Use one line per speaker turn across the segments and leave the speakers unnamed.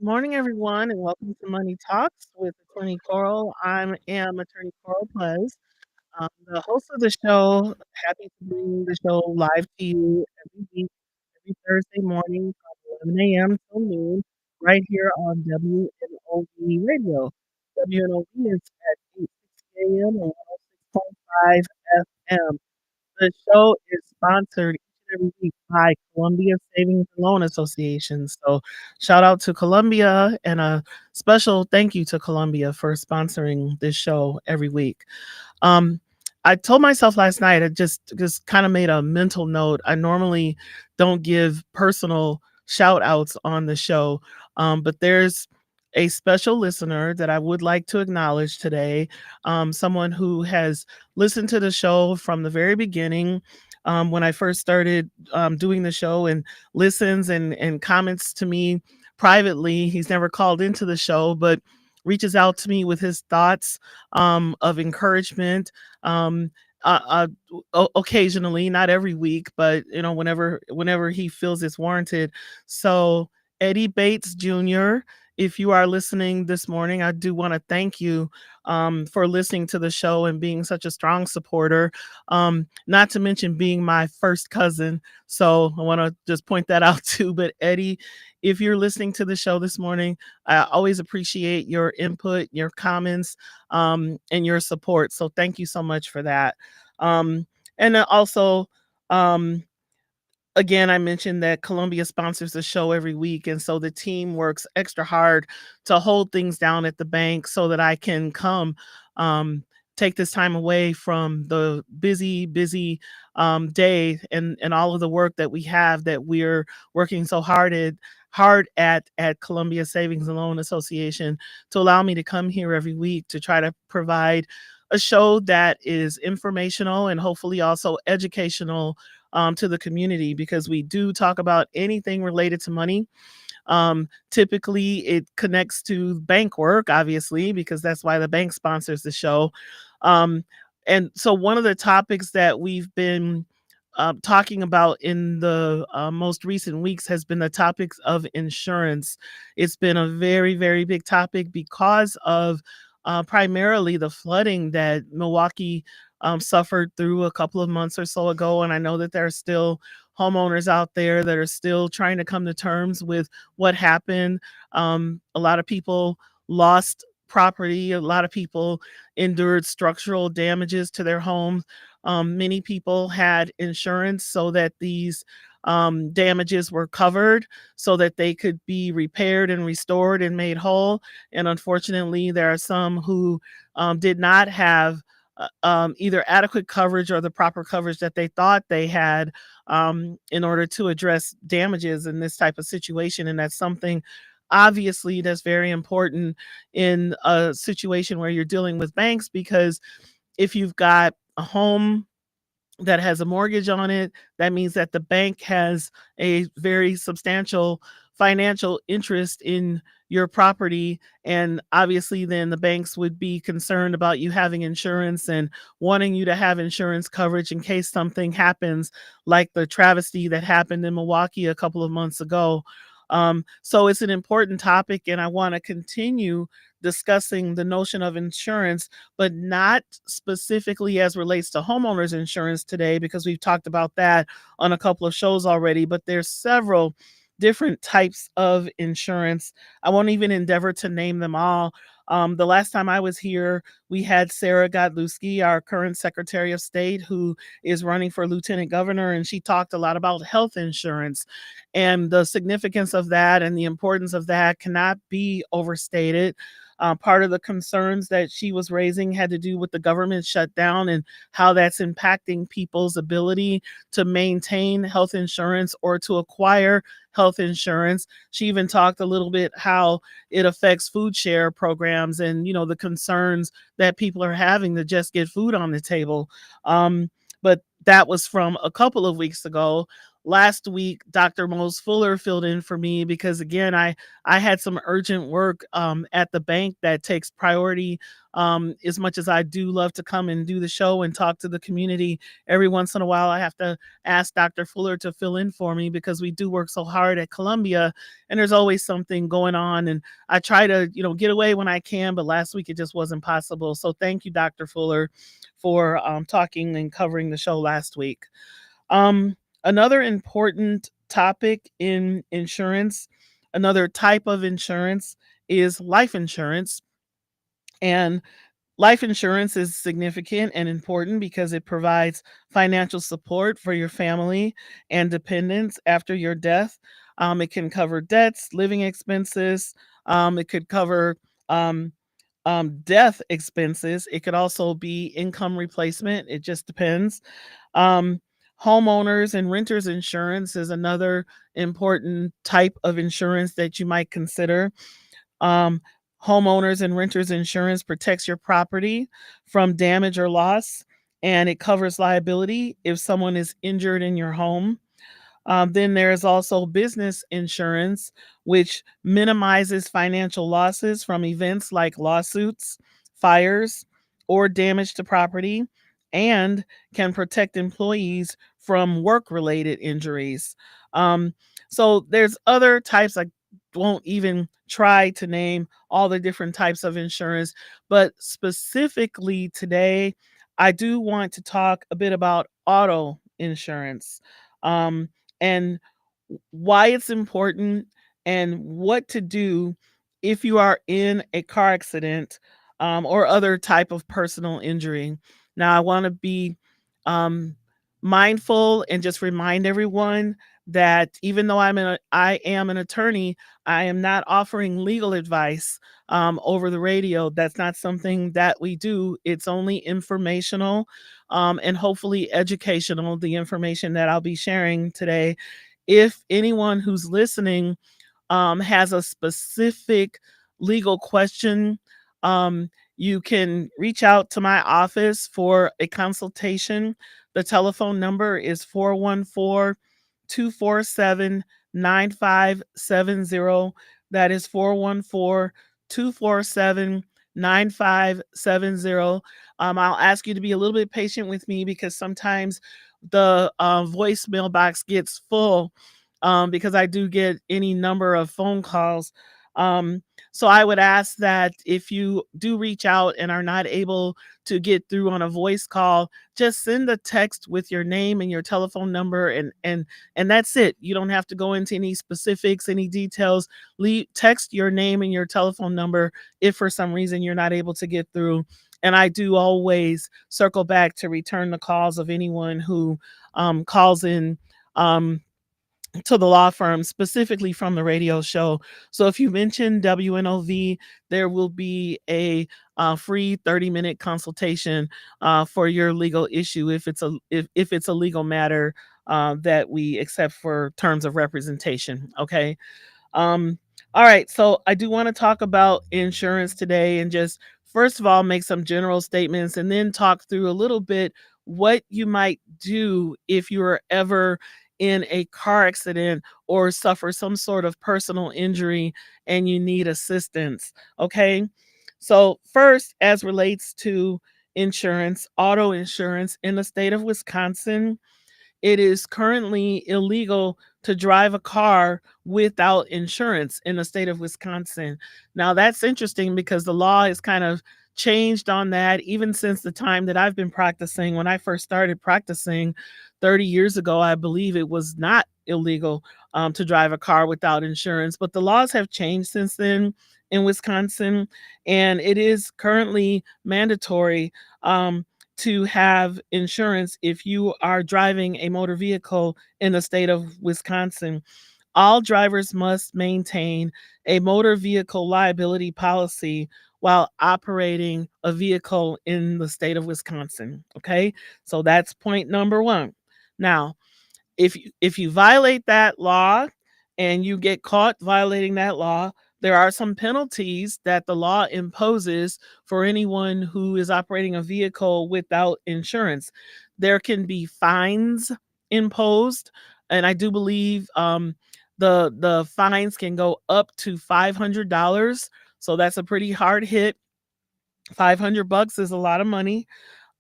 Morning, everyone, and welcome to Money Talks with Attorney Coral. I am Attorney Coral Pleas, the host of the show. Happy to bring the show live to you every week, every Thursday morning from 11 a.m. till noon, right here on WNOV Radio. WNOV is at 8:60 a.m. and 106.5 FM. The show is sponsored each and every week by Columbia Savings and Loan Association. So shout out to Columbia and a special thank you to Columbia for sponsoring this show every week. Um, I told myself last night, I just kind of made a mental note. I normally don't give personal shout outs on the show, but there's a special listener that I would like to acknowledge today. Someone who has listened to the show from the very beginning. When I first started doing the show, and listens and comments to me privately. He's never called into the show, but reaches out to me with his thoughts of encouragement. Um, Occasionally, not every week, but whenever he feels it's warranted. So Eddie Bates Jr., if you are listening this morning, I do want to thank you for listening to the show and being such a strong supporter. Not to mention being my first cousin. So I want to just point that out too. But Eddie, if you're listening to the show this morning, I always appreciate your input, your comments, and your support. So thank you so much for that. And then also, um, again, I mentioned that Columbia sponsors the show every week. And so the team works extra hard to hold things down at the bank so that I can come um, take this time away from the busy day and all of the work that we have that we're working so hard at Columbia Savings and Loan Association, to allow me to come here every week to try to provide a show that is informational and hopefully also educational to the community, because we do talk about anything related to money. Typically, it connects to bank work, obviously, because that's why the bank sponsors the show. Um, and so, one of the topics that we've been talking about in the most recent weeks has been the topics of insurance. It's been a very, very big topic because of primarily the flooding that Milwaukee suffered through a couple of months or so ago. And I know that there are still homeowners out there that are still trying to come to terms with what happened. A lot of people lost property, a lot of people endured structural damages to their homes. Many people had insurance so that these damages were covered so that they could be repaired and restored and made whole. And unfortunately, there are some who did not have either adequate coverage or the proper coverage that they thought they had in order to address damages in this type of situation. And that's something obviously that's very important in a situation where you're dealing with banks, because if you've got a home that has a mortgage on it, that means that the bank has a very substantial financial interest in your property. And obviously, then the banks would be concerned about you having insurance and wanting you to have insurance coverage in case something happens, like the travesty that happened in Milwaukee a couple of months ago. So it's an important topic, and I want to continue discussing the notion of insurance, but not specifically as relates to homeowners insurance today, because we've talked about that on a couple of shows already. But there's several different types of insurance. I won't even endeavor to name them all. The last time I was here, we had Sarah Godlewski, our current Secretary of State, who is running for Lieutenant Governor, and she talked a lot about health insurance. And the significance of that and the importance of that cannot be overstated. Part of the concerns that she was raising had to do with the government shutdown and how that's impacting people's ability to maintain health insurance or to acquire health insurance. She even talked a little bit how it affects food share programs and, the concerns that people are having to just get food on the table. But that was from a couple of weeks ago. last week, Dr. Mose Fuller filled in for me because again, I had some urgent work at the bank that takes priority. As much as I do love to come and do the show and talk to the community, every once in a while I have to ask Dr. Fuller to fill in for me because we do work so hard at Columbia, and there's always something going on. And I try to, get away when I can, but last week it just wasn't possible. So thank you, Dr. Fuller, for talking and covering the show last week. Another important topic in insurance, another type of insurance is life insurance. And life insurance is significant and important because it provides financial support for your family and dependents after your death. It can cover debts, living expenses. It could cover um, death expenses. It could also be income replacement. It just depends. Um, Homeowners and renters insurance is another important type of insurance that you might consider. Um, Homeowners and renters insurance protects your property from damage or loss, and it covers liability if someone is injured in your home. Then there is also business insurance, which minimizes financial losses from events like lawsuits, fires, or damage to property, and can protect employees from work related injuries. Um, so there's other types. I won't even try to name all the different types of insurance, but specifically today, I do want to talk a bit about auto insurance. Um, and why it's important and what to do if you are in a car accident or other type of personal injury. Now, I want to be um, mindful and just remind everyone that even though I am an attorney, I am not offering legal advice over the radio. That's not something that we do. It's only informational and hopefully educational, the information that I'll be sharing today. If anyone who's listening has a specific legal question, um, you can reach out to my office for a consultation. The telephone number is 414 247 9570. That is 414 247 9570. I'll ask you to be a little bit patient with me because sometimes the voicemail box gets full because I do get any number of phone calls. Um, so I would ask that if you do reach out and are not able to get through on a voice call, just send a text with your name and your telephone number, and that's it. You don't have to go into any specifics, any details. Text your name and your telephone number if for some reason you're not able to get through. And I do always circle back to return the calls of anyone who calls in. To the law firm, specifically from the radio show. So if you mention WNOV, there will be a free 30-minute consultation for your legal issue if it's a legal matter that we accept for terms of representation. Okay. Um, all right, so I do want to talk about insurance today and just first of all make some general statements and then talk through a little bit what you might do if you are ever in a car accident or suffer some sort of personal injury and you need assistance. Okay. So, first, as relates to insurance, auto insurance in the state of Wisconsin, it is currently illegal to drive a car without insurance in the state of Wisconsin. Now, that's interesting because the law has kind of changed on that even since the time that I've been practicing. When I first started practicing 30 years ago, I believe it was not illegal to drive a car without insurance, but the laws have changed since then in Wisconsin, and it is currently mandatory. To have insurance if you are driving a motor vehicle in the state of Wisconsin. All drivers must maintain a motor vehicle liability policy while operating a vehicle in the state of Wisconsin. Okay, so that's point number one. Now, if you violate that law and you get caught violating that law, there are some penalties that the law imposes for anyone who is operating a vehicle without insurance. There can be fines imposed, and I do believe the fines can go up to $500. So that's a pretty hard hit. 500 bucks is a lot of money.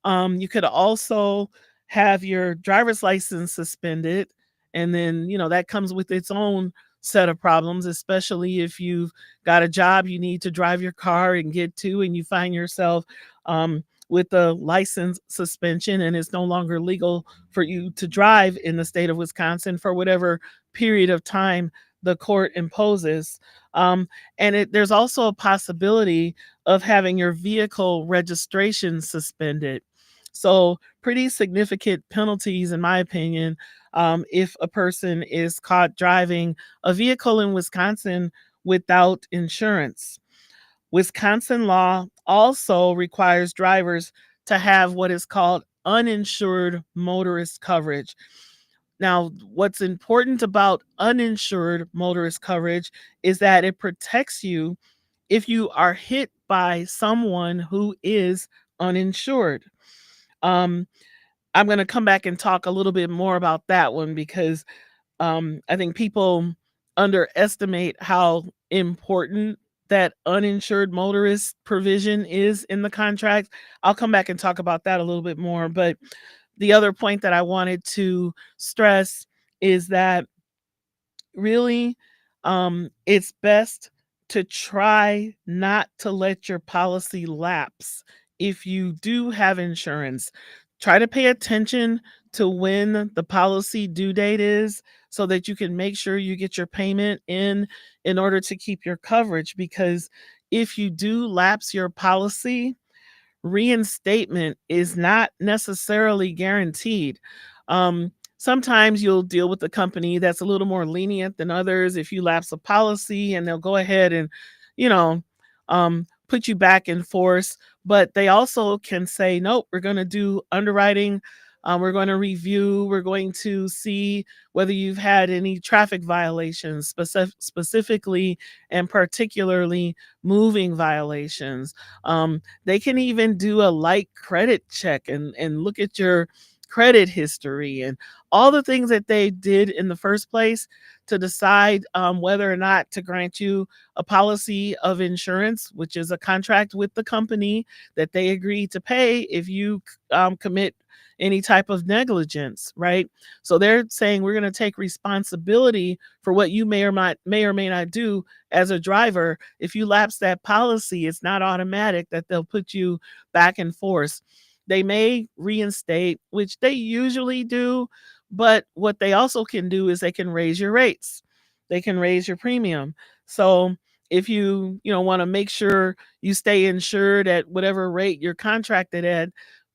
You could also have your driver's license suspended, and then that comes with its own set of problems, especially if you've got a job you need to drive your car and get to, and you find yourself with a license suspension, and it's no longer legal for you to drive in the state of Wisconsin for whatever period of time the court imposes. There's also a possibility of having your vehicle registration suspended. So, pretty significant penalties, in my opinion, if a person is caught driving a vehicle in Wisconsin without insurance. Wisconsin law also requires drivers to have what is called uninsured motorist coverage. Now, what's important about uninsured motorist coverage is that it protects you if you are hit by someone who is uninsured. Um, I'm going to come back and talk a little bit more about that one because I think people underestimate how important that uninsured motorist provision is in the contract. I'll come back and talk about that a little bit more. But the other point that I wanted to stress is that really, it's best to try not to let your policy lapse if you do have insurance. Try to pay attention to when the policy due date is so that you can make sure you get your payment in order to keep your coverage, because if you do lapse your policy, reinstatement is not necessarily guaranteed. Sometimes you'll deal with a company that's a little more lenient than others if you lapse a policy, and they'll go ahead and, you know, put you back in force. But they also can say, nope, we're going to do underwriting. We're going to review. We're going to see whether you've had any traffic violations, specifically and particularly moving violations. They can even do a light credit check and look at your credit history and all the things that they did in the first place to decide whether or not to grant you a policy of insurance, which is a contract with the company that they agree to pay if you commit any type of negligence, right? So they're saying we're going to take responsibility for what you may or may not do as a driver. If you lapse that policy, it's not automatic that they'll put you back in force. They may reinstate, which they usually do, but what they also can do is they can raise your rates. They can raise your premium. So if you want to make sure you stay insured at whatever rate you're contracted at,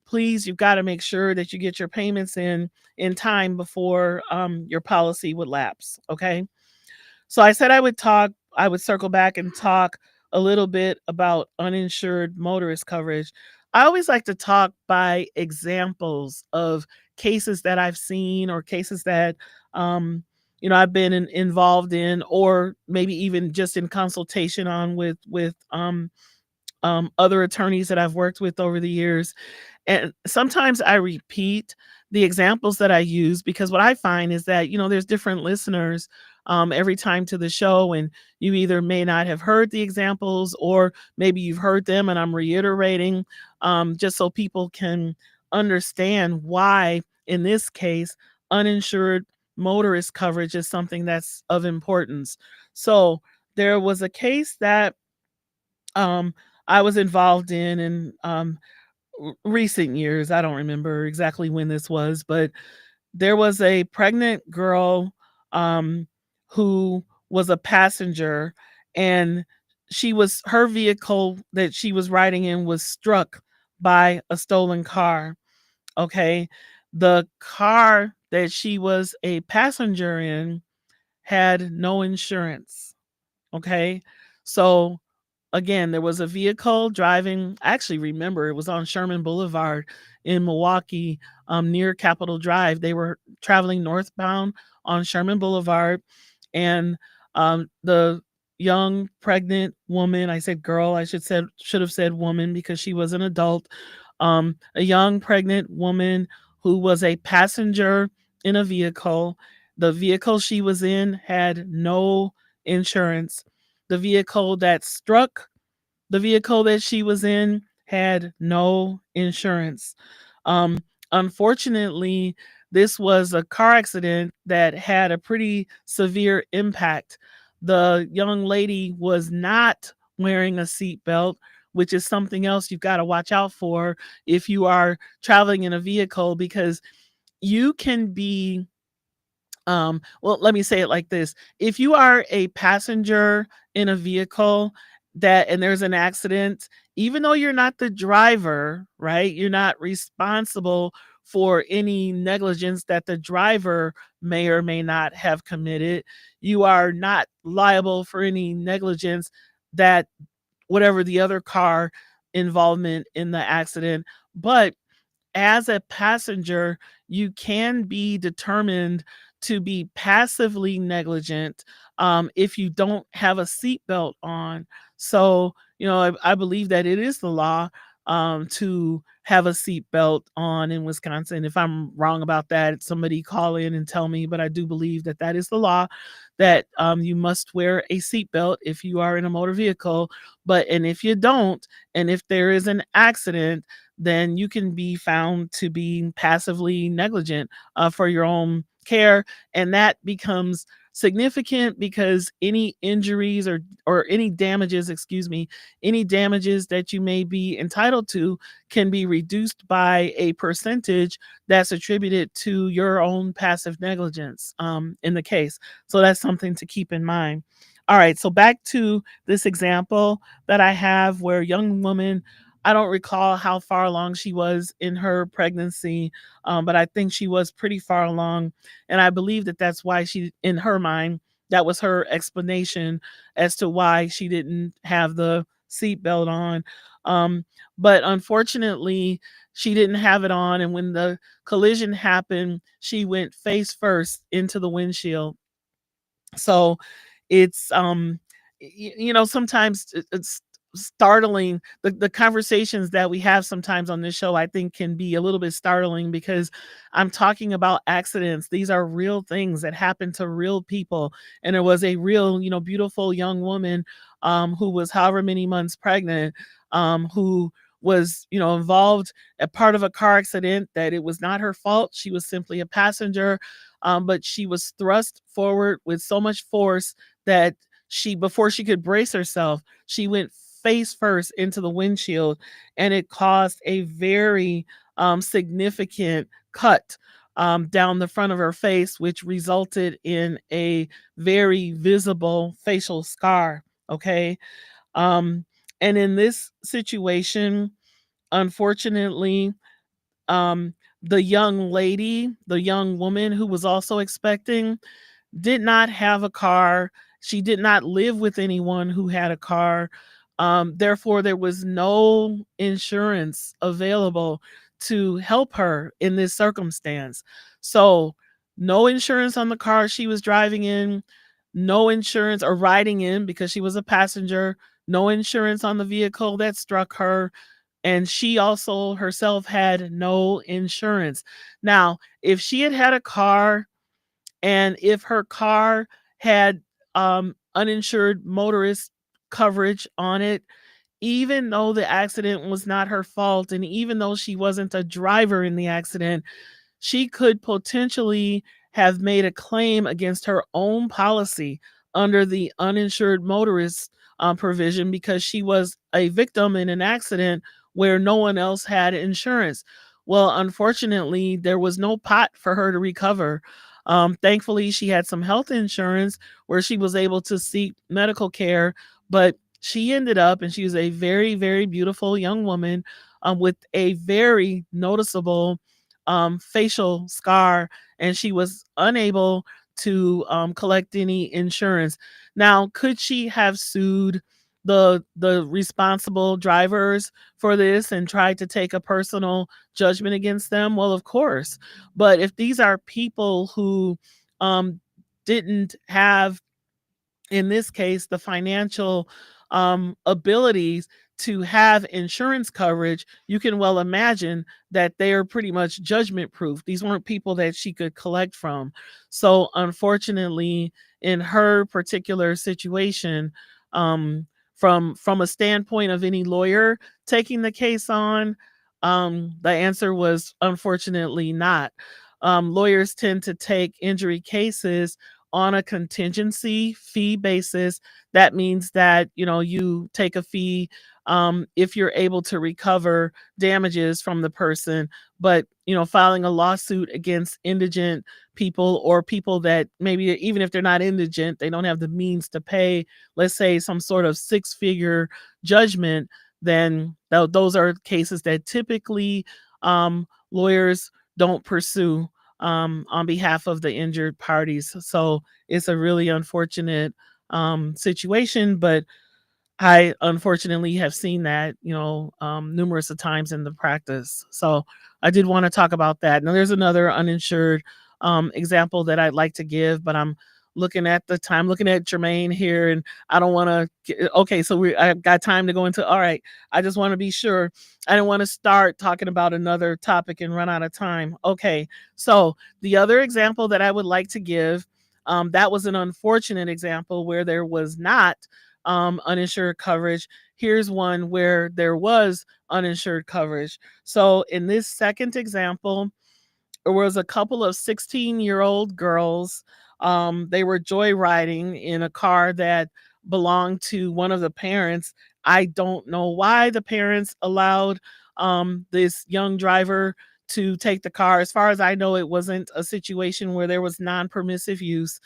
please, you've got to make sure that you get your payments in time before your policy would lapse. Okay. So I said I would circle back and talk a little bit about uninsured motorist coverage. I always like to talk by examples of cases that I've seen or cases that I've been involved in, or maybe even just in consultation on with other attorneys that I've worked with over the years. And sometimes I repeat the examples that I use because what I find is that, there's different listeners every time to the show, and you either may not have heard the examples or maybe you've heard them and I'm reiterating just so people can understand why, in this case, uninsured motorist coverage is something that's of importance. So there was a case that um, I was involved in recent years. I don't remember exactly when this was, but there was a pregnant girl um, who was a passenger, and her vehicle that she was riding in was struck by a stolen car. Okay. The car that she was a passenger in had no insurance. Okay. So again, there was a vehicle driving. I actually remember it was on Sherman Boulevard in Milwaukee, near Capitol Drive. They were traveling northbound on Sherman Boulevard, and the young pregnant woman, I said girl, should have said woman because she was an adult. A young pregnant woman who was a passenger in a vehicle. The vehicle she was in had no insurance. The vehicle that struck the vehicle that she was in had no insurance. Um, Unfortunately, this was a car accident that had a pretty severe impact. The young lady was not wearing a seatbelt, which is something else you've got to watch out for if you are traveling in a vehicle, because you can be well, let me say it like this. If you are a passenger in a vehicle and there's an accident, even though you're not the driver, right? You're not responsible for any negligence that the driver may or may not have committed. You are not liable for any negligence that whatever the other car involvement in the accident. But as a passenger, you can be determined to be passively negligent if you don't have a seatbelt on. So, I believe that it is the law to have a seatbelt on in Wisconsin. If I'm wrong about that, somebody call in and tell me, but I do believe that that is the law, that you must wear a seatbelt if you are in a motor vehicle. And if you don't, and if there is an accident, then you can be found to be passively negligent for your own care. And that becomes significant because any injuries or any damages, excuse me, any damages that you may be entitled to can be reduced by a percentage that's attributed to your own passive negligence in the case. So that's something to keep in mind. All right, so back to this example that I have where a young woman, I don't recall how far along she was in her pregnancy, but I think she was pretty far along. And I believe that that's why in her mind, that was her explanation as to why she didn't have the seatbelt on. Um, but unfortunately, she didn't have it on. And when the collision happened, she went face first into the windshield. So it's sometimes it's startling. The conversations that we have sometimes on this show, I think, can be a little bit startling because I'm talking about accidents. These are real things that happen to real people. And there was a real, beautiful young woman who was however many months pregnant, who was, involved a part of a car accident that it was not her fault. She was simply a passenger, but she was thrust forward with so much force that before she could brace herself, she went face first into the windshield, and it caused a very significant cut down the front of her face, which resulted in a very visible facial scar. Okay. Um, and in this situation, unfortunately, um, the young woman who was also expecting, did not have a car. She did not live with anyone who had a car. Therefore, there was no insurance available to help her in this circumstance. So, no insurance on the car she was driving in, no insurance or riding in because she was a passenger, no insurance on the vehicle that struck her. And she also herself had no insurance. Now, if she had had a car, and if her car had uninsured motorist coverage on it, even though the accident was not her fault, and even though she wasn't a driver in the accident, she could potentially have made a claim against her own policy under the uninsured motorist provision because she was a victim in an accident where no one else had insurance. Well, unfortunately, there was no pot for her to recover. Thankfully, she had some health insurance where she was able to seek medical care, but she ended up, and she was a very, very beautiful young woman with a very noticeable facial scar, and she was unable to collect any insurance. Now, could she have sued the responsible drivers for this and tried to take a personal judgment against them? Well, of course. But if these are people who um, didn't have, in this case, the financial abilities to have insurance coverage, you can well imagine that they are pretty much judgment proof. These weren't people that she could collect from. So, unfortunately, in her particular situation, um, from a standpoint of any lawyer taking the case on, the answer was unfortunately not. Lawyers tend to take injury cases on a contingency fee basis. That means that you take a fee if you're able to recover damages from the person. But filing a lawsuit against indigent people, or people that maybe even if they're not indigent, they don't have the means to pay, let's say, some sort of six-figure judgment, then those are cases that typically lawyers don't pursue on behalf of the injured parties. So it's a really unfortunate situation, but I unfortunately have seen that, numerous of times in the practice. So I did want to talk about that. Now, there's another uninsured example that I'd like to give, but I'm looking at the time, looking at Jermaine here, and I don't want to. Okay, so I've got time to go into. All right, I just want to be sure. I don't want to start talking about another topic and run out of time. Okay, so the other example that I would like to give, that was an unfortunate example where there was not uninsured coverage. Here's one where there was uninsured coverage. So in this second example, there was a couple of 16-year-old girls. They were joyriding in a car that belonged to one of the parents. I don't know why the parents allowed this young driver to take the car. As far as I know, it wasn't a situation where there was non-permissive use.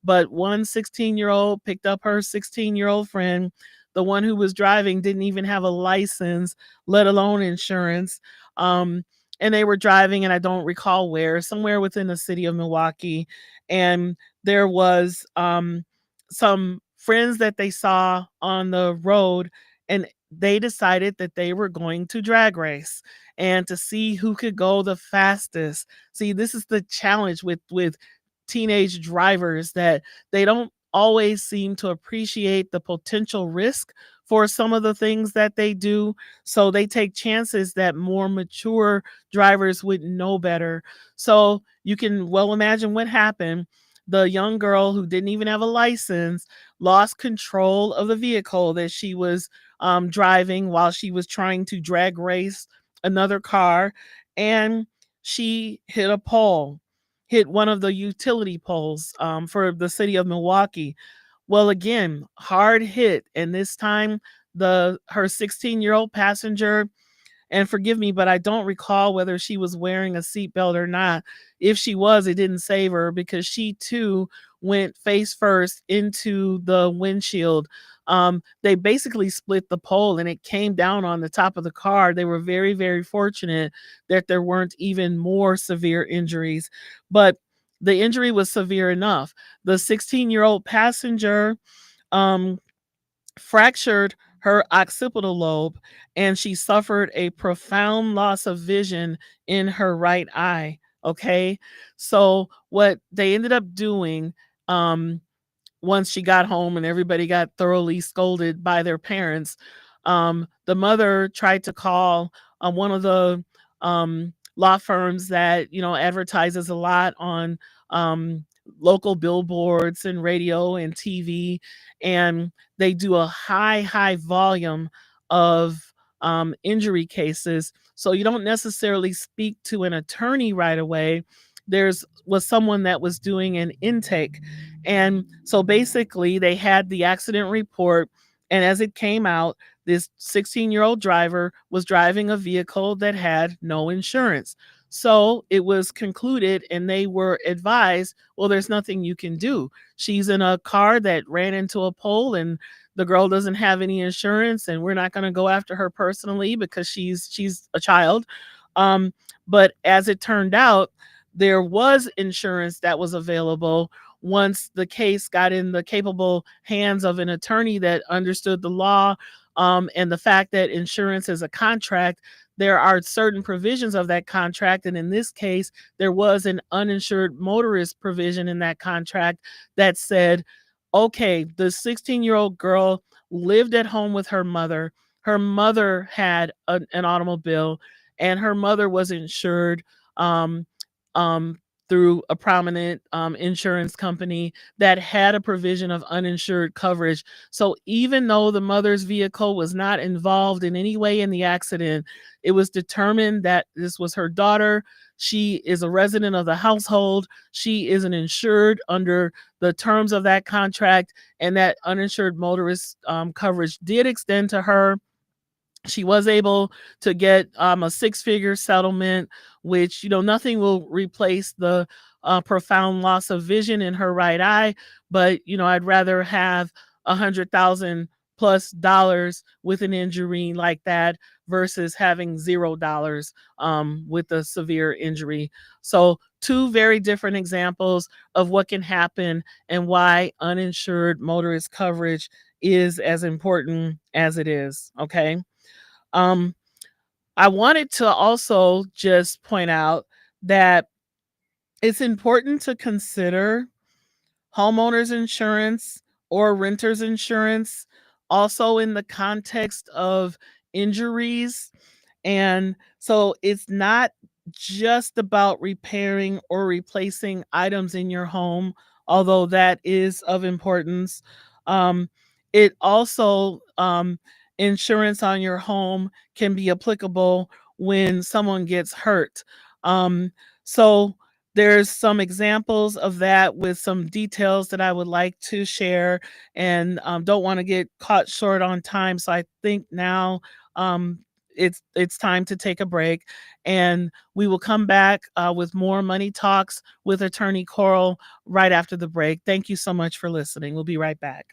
But one 16-year-old picked up her 16-year-old friend. The one who was driving didn't even have a license, let alone insurance. And they were driving, and I don't recall where, somewhere within the city of Milwaukee. And there was some friends that they saw on the road, and they decided that they were going to drag race and to see who could go the fastest. See, this is the challenge with teenage drivers, that they don't always seem to appreciate the potential risk for some of the things that they do. So they take chances that more mature drivers would know better. So you can well imagine what happened. The young girl who didn't even have a license lost control of the vehicle that she was driving while she was trying to drag race another car, and she hit a pole, hit one of the utility poles for the city of Milwaukee. Well, again, hard hit, and this time the her 16-year-old passenger, and forgive me, but I don't recall whether she was wearing a seatbelt or not. If she was, it didn't save her, because she too went face first into the windshield. They basically split the pole, and it came down on the top of the car. They were very, very fortunate that there weren't even more severe injuries, but the injury was severe enough. The 16-year-old passenger um, fractured her occipital lobe, and she suffered a profound loss of vision in her right eye. Okay. So, what they ended up doing, um, once she got home and everybody got thoroughly scolded by their parents, the mother tried to call one of the law firms that advertises a lot on um, local billboards and radio and TV, and they do a high volume of injury cases. So you don't necessarily speak to an attorney right away. There's was someone that was doing an intake, and so basically they had the accident report, and as it came out, this 16-year-old driver was driving a vehicle that had no insurance. So it was concluded, and they were advised, well, there's nothing you can do. She's in a car that ran into a pole, and the girl doesn't have any insurance, and we're not going to go after her personally because she's a child. Um, but as it turned out, there was insurance that was available once the case got in the capable hands of an attorney that understood the law, and the fact that insurance is a contract. There are certain provisions of that contract, and in this case, there was an uninsured motorist provision in that contract that said, okay, the 16-year-old girl lived at home with her mother. her mother had an automobile, and her mother was insured um, um, through a prominent insurance company that had a provision of uninsured coverage. So even though the mother's vehicle was not involved in any way in the accident, it was determined that this was her daughter. She is a resident of the household. She is an insured under the terms of that contract, and that uninsured motorist coverage did extend to her. She was able to get a six-figure settlement, which, nothing will replace the profound loss of vision in her right eye. But I'd rather have 100,000 plus dollars with an injury like that versus having $0 with a severe injury. So two very different examples of what can happen and why uninsured motorist coverage is as important as it is. Okay. um, I wanted to also just point out that it's important to consider homeowners insurance or renters insurance also in the context of injuries. And so it's not just about repairing or replacing items in your home, although that is of importance. Um, it also, insurance on your home can be applicable when someone gets hurt. Um, so there's some examples of that with some details that I would like to share, and don't want to get caught short on time. So I think now um, it's time to take a break, and we will come back with more money talks with Attorney Coral right after the break. Thank you so much for listening. We'll be right back.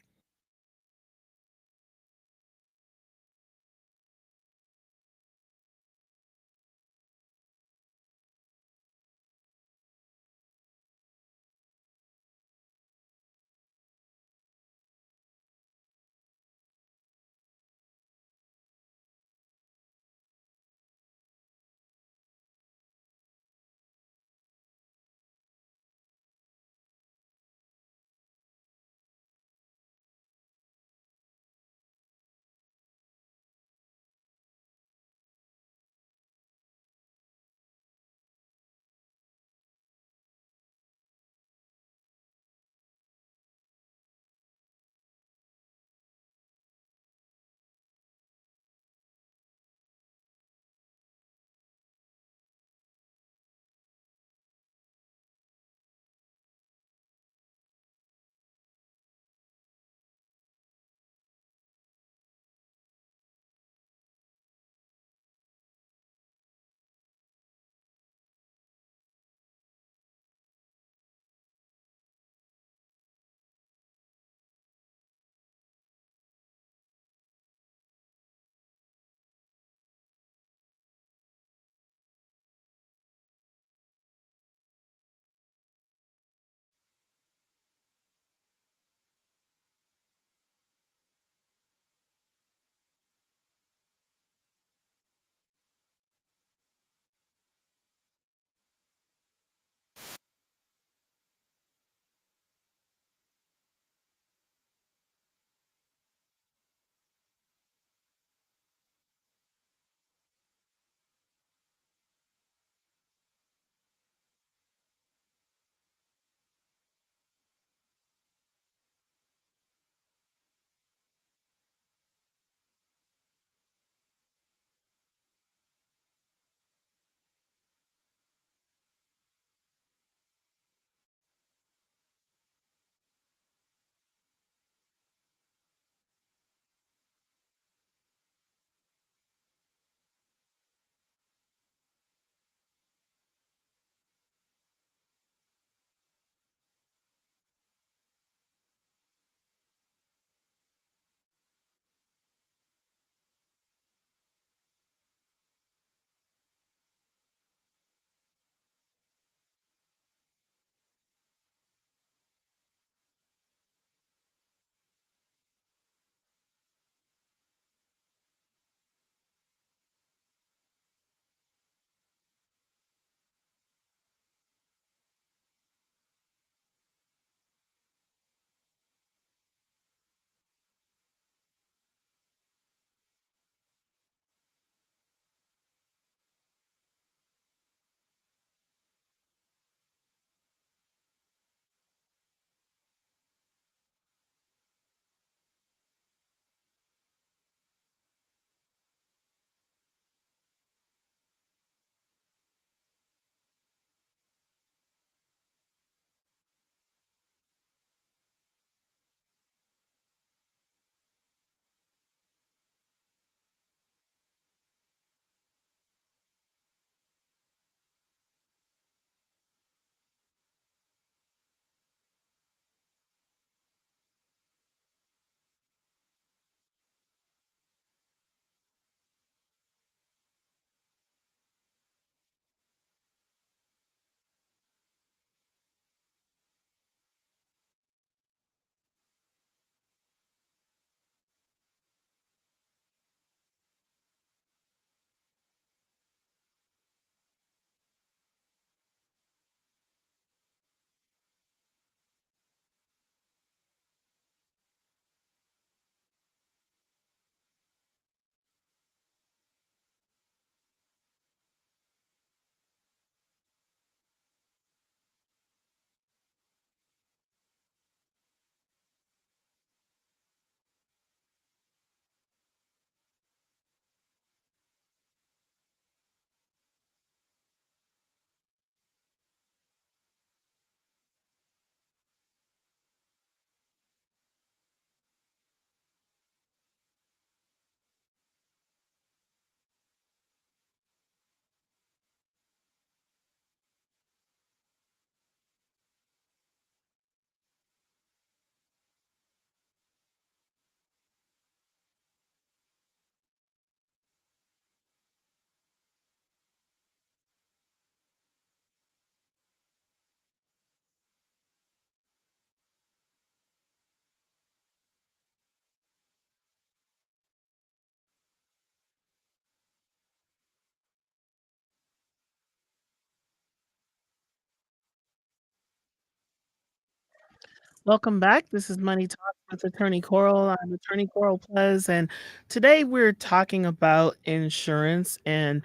Welcome back. This is Money Talk with Attorney Coral. I'm Attorney Coral Pleas, and today we're talking about insurance and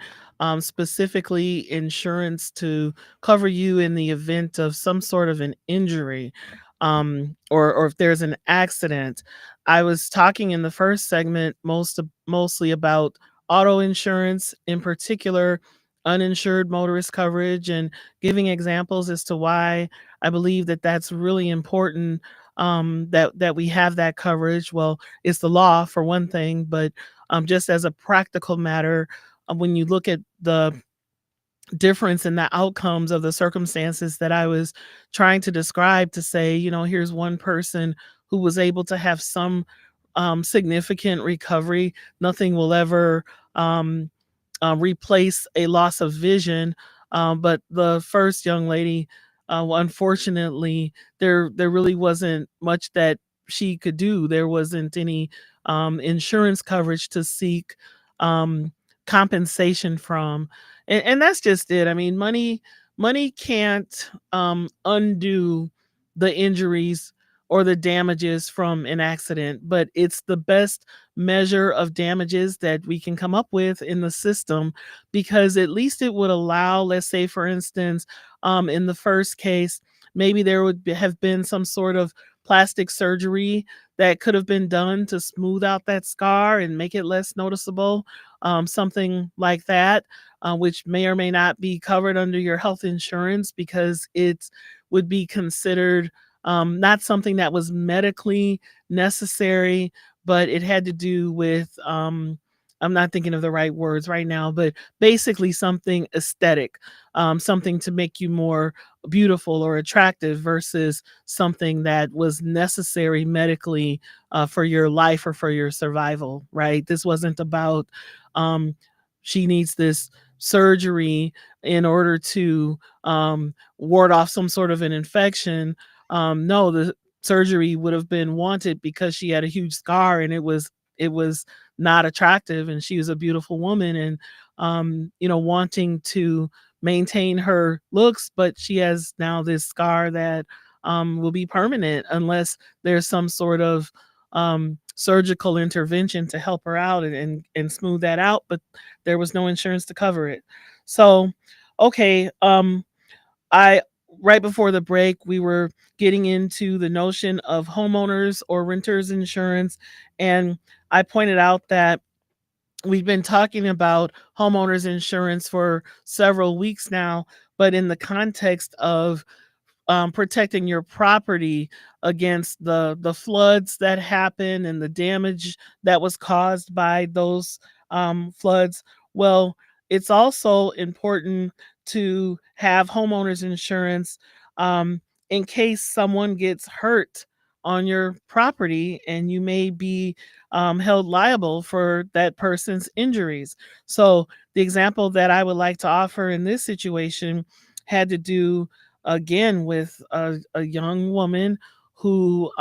specifically insurance to cover you in the event of some sort of an injury, or if there's an accident. I was talking in the first segment mostly about auto insurance, in particular, uninsured motorist coverage, and giving examples as to why I believe that that's really important, that we have that coverage. Well, it's the law for one thing, but just as a practical matter, when you look at the difference in the outcomes of the circumstances that I was trying to describe, to say, here's one person who was able to have some significant recovery. Nothing will ever um, replace a loss of vision. But the first young lady, well, unfortunately, there really wasn't much that she could do. There wasn't any insurance coverage to seek um, compensation from, and that's just it. I mean, money can't undo the injuries or the damages from an accident, but it's the best measure of damages that we can come up with in the system, because at least it would allow, let's say, for instance, in the first case, maybe there would have been some sort of plastic surgery that could have been done to smooth out that scar and make it less noticeable, something like that, which may or may not be covered under your health insurance because it would be considered not something that was medically necessary, but it had to do with I'm not thinking of the right words right now, but basically something aesthetic, something to make you more beautiful or attractive versus something that was necessary medically for your life or for your survival, right? This wasn't about um, she needs this surgery in order to ward off some sort of an infection. No, the surgery would have been wanted because she had a huge scar and it was not attractive, and she was a beautiful woman, and wanting to maintain her looks, but she has now this scar that will be permanent unless there's some sort of surgical intervention to help her out and smooth that out, but there was no insurance to cover it. So okay, I right before the break, we were getting into the notion of homeowners or renters insurance, and I pointed out that we've been talking about homeowners insurance for several weeks now, but in the context of protecting your property against the floods that happen and the damage that was caused by those floods. Well, it's also important to have homeowners insurance in case someone gets hurt on your property and you may be held liable for that person's injuries. So, the example that I would like to offer in this situation had to do again with a young woman who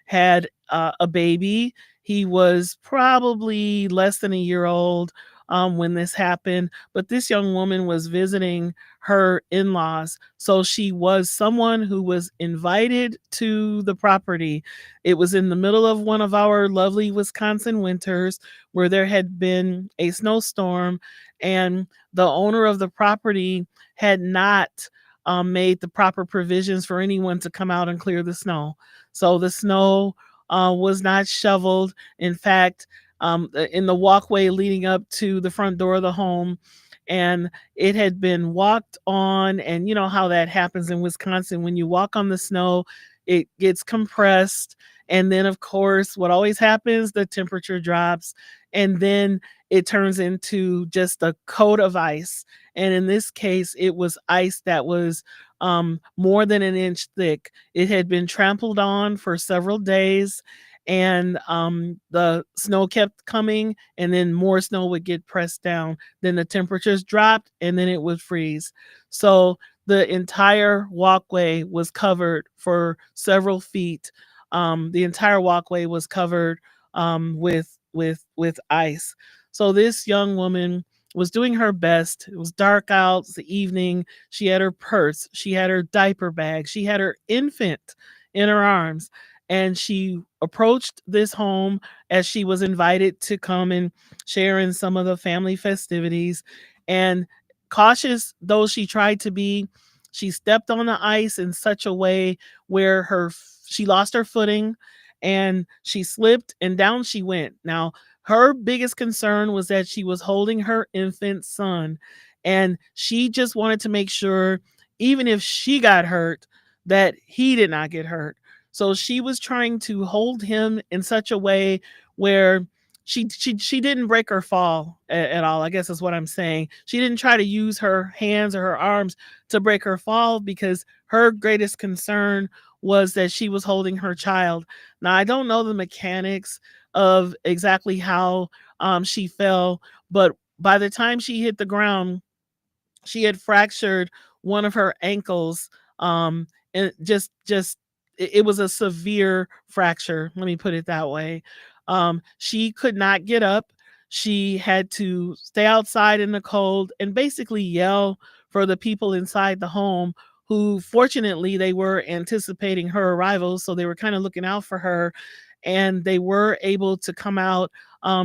had a baby. He was probably less than a year old when this happened, but this young woman was visiting her in laws. So she was someone who was invited to the property. It was in the middle of one of our lovely Wisconsin winters where there had been a snowstorm, and the owner of the property had not made the proper provisions for anyone to come out and clear the snow. So the snow was not shoveled. In fact, in the walkway leading up to the front door of the home, and it had been walked on. And you know how that happens in Wisconsin. When you walk on the snow, it gets compressed. And then, of course, what always happens, the temperature drops. And then it turns into just a coat of ice. And in this case, it was ice that was more than an inch thick. It had been trampled on for several days, and the snow kept coming, and then more snow would get pressed down. Then the temperatures dropped, and then it would freeze. So the entire walkway was covered for several feet. The entire walkway was covered with ice. So this young woman was doing her best. It was dark out, it's the evening. She had her purse, she had her diaper bag, she had her infant in her arms. And she approached this home as she was invited to come and share in some of the family festivities. And cautious though she tried to be, she stepped on the ice in such a way where she lost her footing and she slipped and down she went. Now, her biggest concern was that she was holding her infant son, and she just wanted to make sure, even if she got hurt, that he did not get hurt. So she was trying to hold him in such a way where she didn't break her fall at all. I guess is what I'm saying. She didn't try to use her hands or her arms to break her fall because her greatest concern was that she was holding her child. Now I don't know the mechanics of exactly how she fell, but by the time she hit the ground, she had fractured one of her ankles. And it was a severe fracture, let me put it that way. She could not get up. She had to stay outside in the cold and basically yell for the people inside the home, who fortunately they were anticipating her arrival, so they were kind of looking out for her, and they were able to come out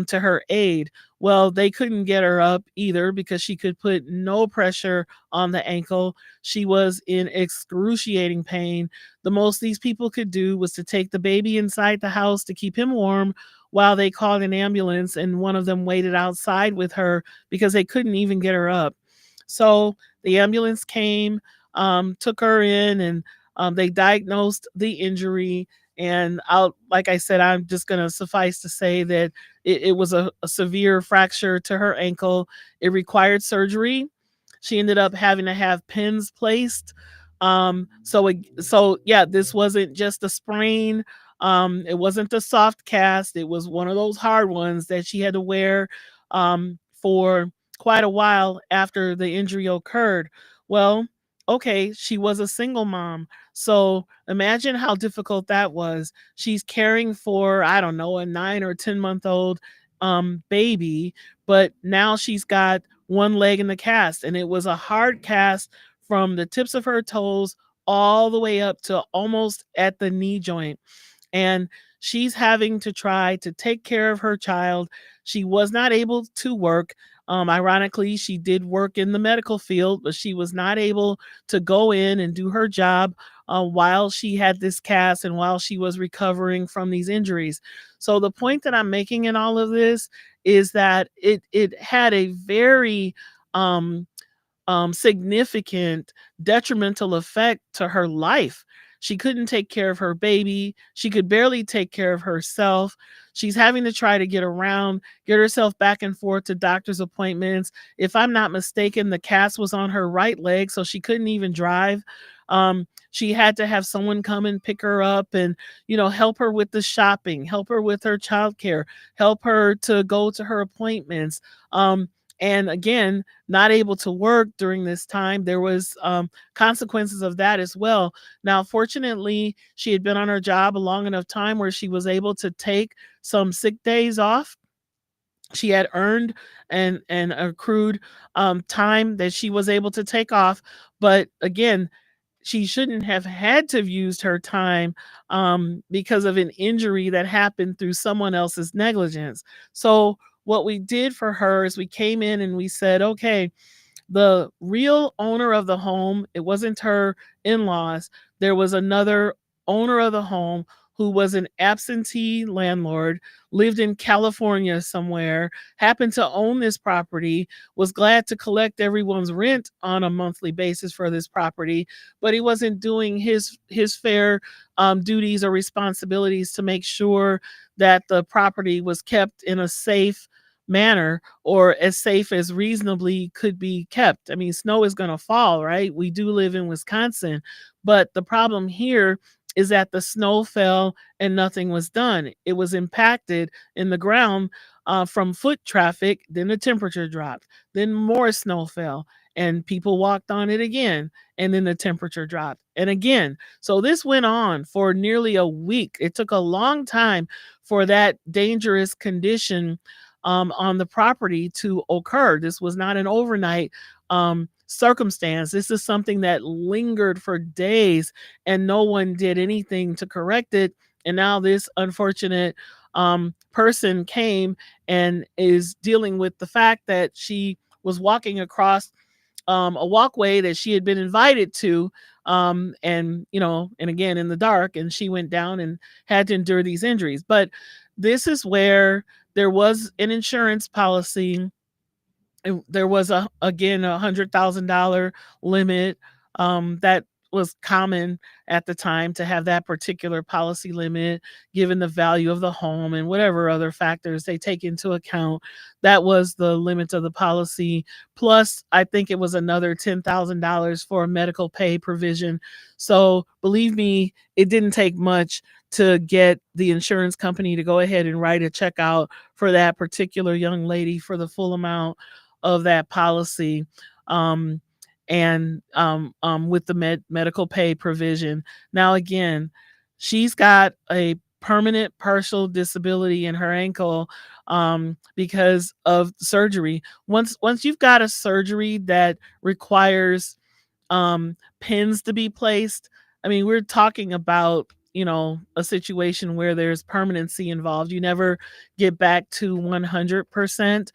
to her aid. Well, they couldn't get her up either because she could put no pressure on the ankle. She was in excruciating pain. The most these people could do was to take the baby inside the house to keep him warm while they called an ambulance, and one of them waited outside with her because they couldn't even get her up. So the ambulance came, took her in, and they diagnosed the injury. And like I said, I'm just going to suffice to say that it was a severe fracture to her ankle. It required surgery. She ended up having to have pins placed. So yeah, this wasn't just a sprain. It wasn't a soft cast. It was one of those hard ones that she had to wear for quite a while after the injury occurred. Well, okay, she was a single mom. So imagine how difficult that was. She's caring for, I don't know, a 9 or 10 month old baby, but now she's got one leg in the cast, and it was a hard cast from the tips of her toes all the way up to almost at the knee joint. And she's having to try to take care of her child. She was not able to work. Ironically, she did work in the medical field, but she was not able to go in and do her job while she had this cast and while she was recovering from these injuries. So the point that I'm making in all of this is that it had a very significant detrimental effect to her life. She couldn't take care of her baby. She could barely take care of herself. She's having to try to get around, get herself back and forth to doctor's appointments. If I'm not mistaken, the cast was on her right leg, so she couldn't even drive. She had to have someone come and pick her up and, help her with the shopping, help her with her childcare, help her to go to her appointments. And again, not able to work during this time. There was consequences of that as well. Now, fortunately, she had been on her job a long enough time where she was able to take some sick days off. She had earned and accrued time that she was able to take off. But again, she shouldn't have had to have used her time because of an injury that happened through someone else's negligence. So what we did for her is we came in and we said, okay, the real owner of the home, it wasn't her in-laws. There was another owner of the home who was an absentee landlord, lived in California somewhere, happened to own this property, was glad to collect everyone's rent on a monthly basis for this property, but he wasn't doing his fair duties or responsibilities to make sure that the property was kept in a safe manner, or as safe as reasonably could be kept. I mean, snow is going to fall, right? We do live in Wisconsin, but the problem here is that the snow fell and nothing was done. It was impacted in the ground from foot traffic, then the temperature dropped, then more snow fell, and people walked on it again, and then the temperature dropped, and again. So this went on for nearly a week. It took a long time for that dangerous condition on the property to occur. This was not an overnight circumstance. This is something that lingered for days and no one did anything to correct it. And now this unfortunate person came and is dealing with the fact that she was walking across a walkway that she had been invited to, and and again in the dark, and she went down and had to endure these injuries. But this is where there was an insurance policy. There was again $100,000 limit, that was common at the time to have that particular policy limit, given the value of the home and whatever other factors they take into account. That was the limit of the policy. Plus, I think it was another $10,000 for a medical pay provision. So believe me, it didn't take much to get the insurance company to go ahead and write a check out for that particular young lady for the full amount of that policy. Um, and with the medical pay provision. Now, again, she's got a permanent partial disability in her ankle, because of surgery. Once you've got a surgery that requires pins to be placed, I mean, we're talking about, a situation where there's permanency involved. You never get back to 100%.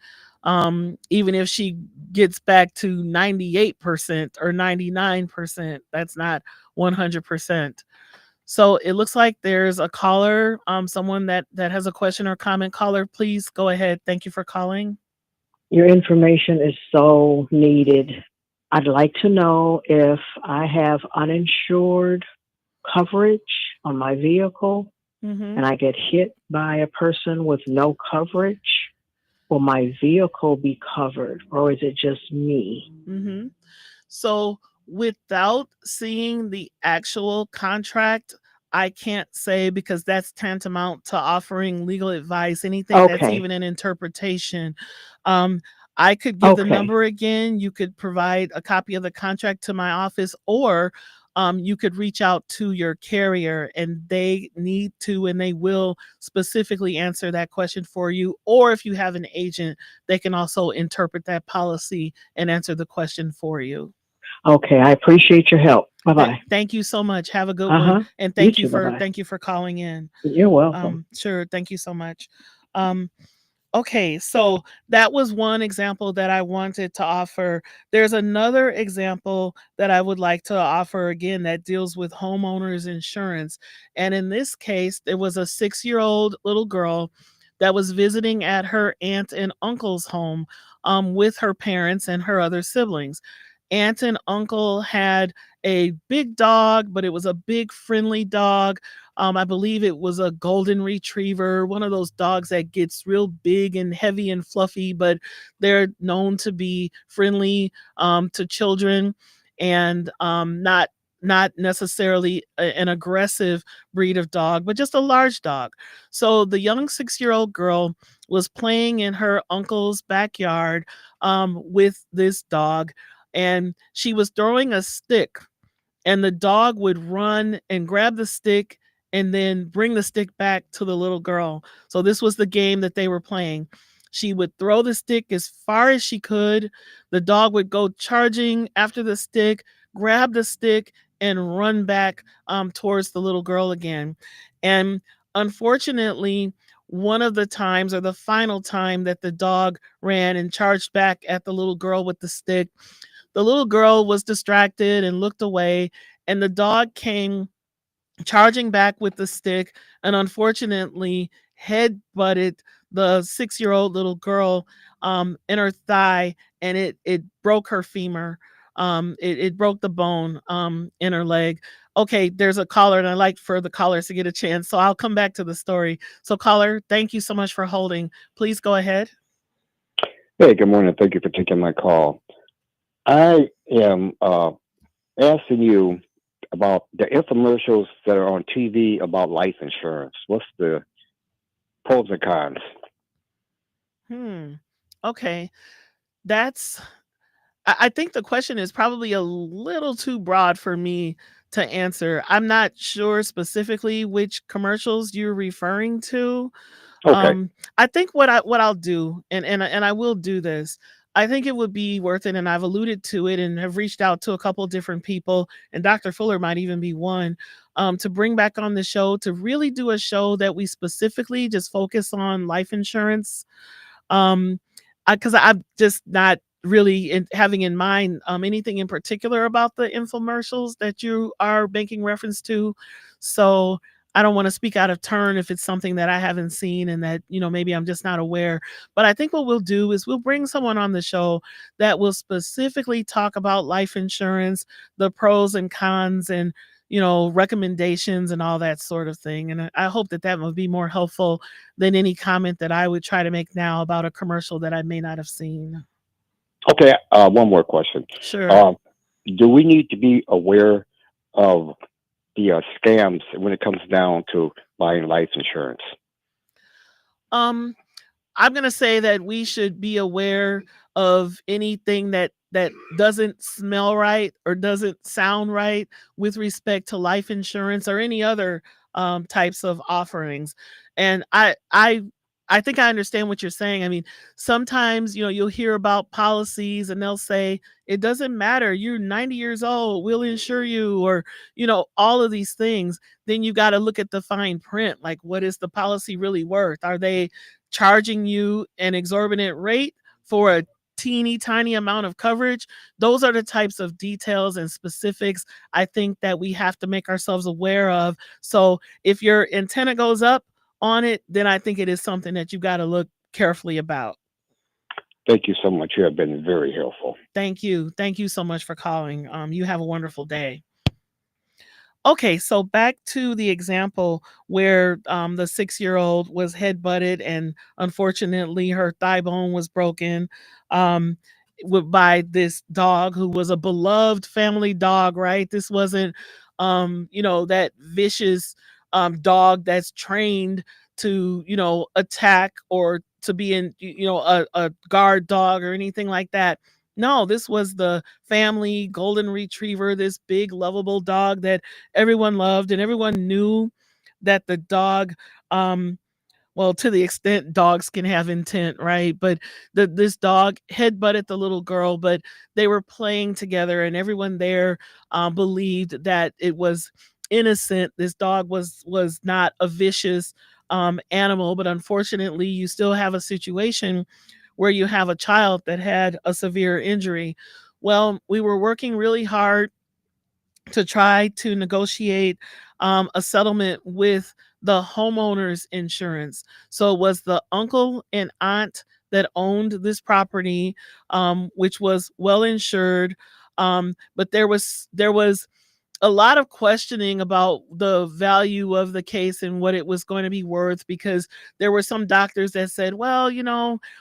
Even if she gets back to 98% or 99%, that's not 100%. So it looks like there's a caller, someone that has a question or comment. Caller, please go ahead. Thank you for calling.
Your information is so needed. I'd like to know if I have uninsured coverage on my vehicle
Mm-hmm.
and I get hit by a person with no coverage. Will my vehicle be covered or is it just me?
Mm-hmm. So without seeing the actual contract, I can't say, because that's tantamount to offering legal advice. Anything that's
Okay.
even an interpretation. Um, I could give the
Okay.
number again. You could provide a copy of the contract to my office, or you could reach out to your carrier, and they need to and they will specifically answer that question for you. Or if you have an agent, they can also interpret that policy and answer the question for you.
Okay. I appreciate your help. Bye bye.
Thank you so much. Have a good
Uh
one,
huh.
and
You too. Bye bye.
thank you for calling in.
You're welcome.
Sure, thank you so much. Um, Okay, so that was one example that I wanted to offer. There's another example that I would like to offer again that deals with homeowners insurance. And in this case, there was a 6-year-old little girl that was visiting at her aunt and uncle's home, with her parents and her other siblings. Aunt and uncle had a big dog, but it was a big, friendly dog. I believe it was a golden retriever, one of those dogs that gets real big and heavy and fluffy, but they're known to be friendly, to children, and not necessarily an aggressive breed of dog, but just a large dog. So the young 6-year-old girl was playing in her uncle's backyard, with this dog, and she was throwing a stick, and the dog would run and grab the stick and then bring the stick back to the little girl. So this was the game that they were playing. She would throw the stick as far as she could. The dog would go charging after the stick, grab the stick, and run back, towards the little girl again. And unfortunately, one of the times, or the final time, that the dog ran and charged back at the little girl with the stick, the little girl was distracted and looked away, and the dog came charging back with the stick, and unfortunately head butted the 6-year-old little girl, in her thigh, and it broke her femur. It broke the bone, in her leg. Okay, there's a caller, and I like for the callers to get a chance, so I'll come back to the story. So, caller, thank you so much for holding. Please go ahead.
Hey, good morning. Thank you for taking my call. I am asking you about the infomercials that are on TV about life insurance. What's the pros and cons?
Hmm. Okay, that's I think the question is probably a little too broad for me to answer. I'm not sure specifically which commercials you're referring to.
Okay.
I think what I'll do, and I will do this. I think it would be worth it, and I've alluded to it and have reached out to a couple different people, and Dr. Fuller might even be one, to bring back on the show to really do a show that we specifically just focus on life insurance. Um, because I'm just not really having in mind anything in particular about the infomercials that you are making reference to. So I don't want to speak out of turn if it's something that I haven't seen and that, maybe I'm just not aware. But I think what we'll do is we'll bring someone on the show that will specifically talk about life insurance, the pros and cons, and recommendations and all that sort of thing. And I hope that that will be more helpful than any comment that I would try to make now about a commercial that I may not have seen.
Okay, one more question.
Sure.
Uh, do we need to be aware of the scams when it comes down to buying life insurance?
Um, I'm gonna say that we should be aware of anything that doesn't smell right or doesn't sound right with respect to life insurance or any other types of offerings. And I think I understand what you're saying. I mean, sometimes you'll hear about policies and they'll say it doesn't matter. You're 90 years old. We'll insure you, or all of these things. Then you got to look at the fine print. Like, what is the policy really worth? Are they charging you an exorbitant rate for a teeny tiny amount of coverage? Those are the types of details and specifics I think that we have to make ourselves aware of. So if your antenna goes up on it, then I think it is something that you got to look carefully about.
Thank you so much. You have been very helpful.
Thank you. Thank you so much for calling. You have a wonderful day. Okay, so back to the example where the 6-year old was headbutted and unfortunately her thigh bone was broken um, by this dog who was a beloved family dog, right? This wasn't, that vicious dog that's trained to, attack or to be in, a guard dog or anything like that. No, this was the family golden retriever, this big lovable dog that everyone loved and everyone knew that the dog well, to the extent dogs can have intent, right? But this dog headbutted the little girl, but they were playing together and everyone there believed that it was innocent. This dog was not a vicious animal, but unfortunately you still have a situation where you have a child that had a severe injury. Well, we were working really hard to try to negotiate a settlement with the homeowner's insurance. So it was the uncle and aunt that owned this property, which was well insured. But there was a lot of questioning about the value of the case and what it was going to be worth, because there were some doctors that said, well,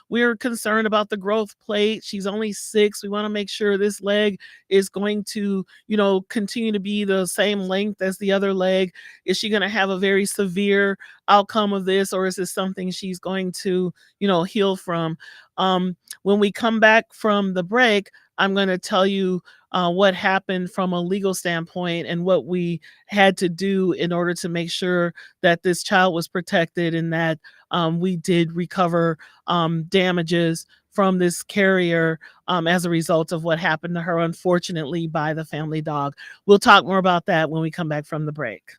we're concerned about the growth plate. She's only 6. We want to make sure this leg is going to, continue to be the same length as the other leg. Is she going to have a very severe outcome of this, or is this something she's going to, heal from? When we come back from the break, I'm going to tell you what happened from a legal standpoint and what we had to do in order to make sure that this child was protected and that we did recover damages from this carrier as a result of what happened to her, unfortunately, by the family dog. We'll talk more about that when we come back from the break.